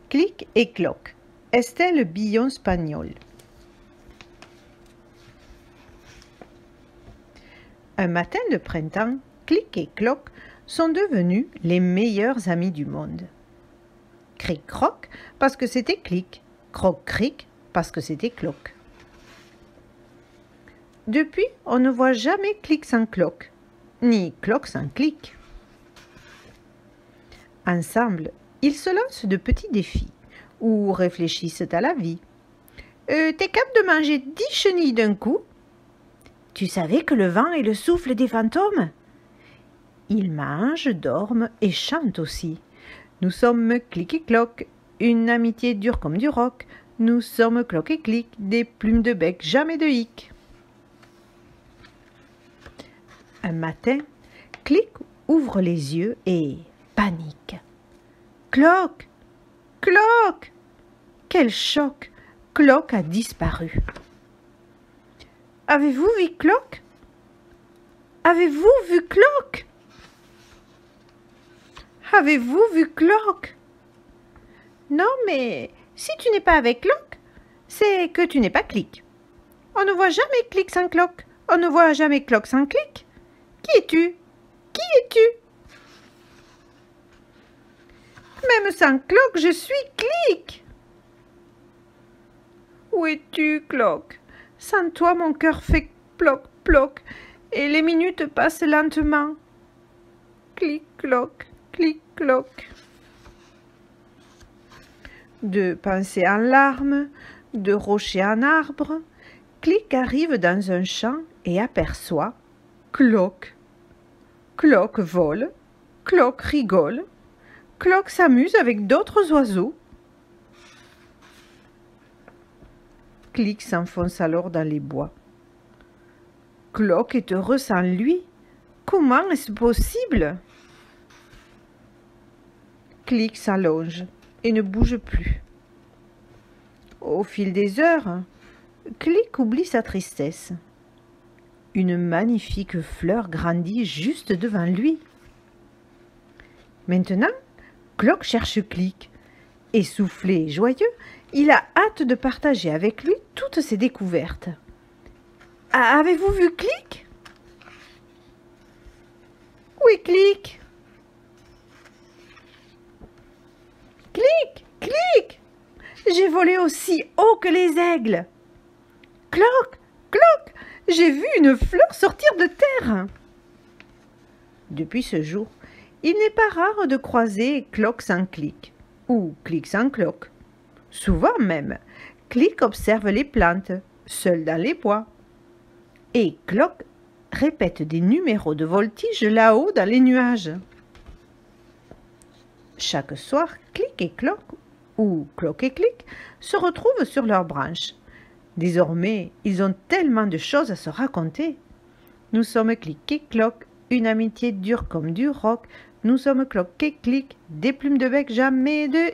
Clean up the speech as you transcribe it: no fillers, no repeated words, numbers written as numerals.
Clic et cloc. Estelle Billon-Spagnol. Un matin de printemps, Clic et Cloc sont devenus les meilleurs amis du monde. Cric-croc parce que c'était Clic, Croc-cric parce que c'était Cloc. Depuis, on ne voit jamais Clic sans Cloc, ni Cloc sans Clic. Ensemble, ils se lancent de petits défis ou réfléchissent à la vie. T'es capable de manger 10 chenilles d'un coup? Tu savais que le vent est le souffle des fantômes? Ils mangent, dorment et chantent aussi. Nous sommes Clic et Cloc, une amitié dure comme du roc. Nous sommes Cloc et Clic, des plumes de bec, jamais de hic. Un matin, Clic ouvre les yeux et panique. Cloc! Cloc! Quel choc! Cloc a disparu. Avez-vous vu Cloc? Avez-vous vu Cloc? Avez-vous vu Cloc? Non, mais si tu n'es pas avec Cloc, c'est que tu n'es pas Clic. On ne voit jamais Clic sans Cloc. On ne voit jamais Cloc sans Clic. Qui es-tu? Qui es-tu? Même sans Cloc, je suis Clic. Où es-tu, Cloc? Sans toi, mon cœur fait ploc, ploc, et les minutes passent lentement. Clic, cloc, clic, cloc. De pensée en larmes, de rocher en arbre, Clic arrive dans un champ et aperçoit Cloc. Cloc vole, Cloc rigole, Cloc s'amuse avec d'autres oiseaux. Clic s'enfonce alors dans les bois. Cloc est heureux sans lui. Comment est-ce possible? Clic s'allonge et ne bouge plus. Au fil des heures, Clic oublie sa tristesse. Une magnifique fleur grandit juste devant lui. Maintenant, Cloc cherche Clic. Essoufflé et joyeux, il a hâte de partager avec lui toutes ses découvertes. Avez-vous vu Clic? Où est Clic? Clic, Clic! J'ai volé aussi haut que les aigles. Cloc, Cloc! J'ai vu une fleur sortir de terre. Depuis ce jour, il n'est pas rare de croiser Cloc sans Clic, ou Clic sans Cloc. Souvent même, Clic observe les plantes, seul dans les bois. Et Cloc répète des numéros de voltige là-haut dans les nuages. Chaque soir, Clic et Cloc, ou Cloc et Clic, se retrouvent sur leurs branches. Désormais, ils ont tellement de choses à se raconter. Nous sommes Clic et Cloc, une amitié dure comme du roc. Nous sommes Cloc et Clic, des plumes de bec, jamais de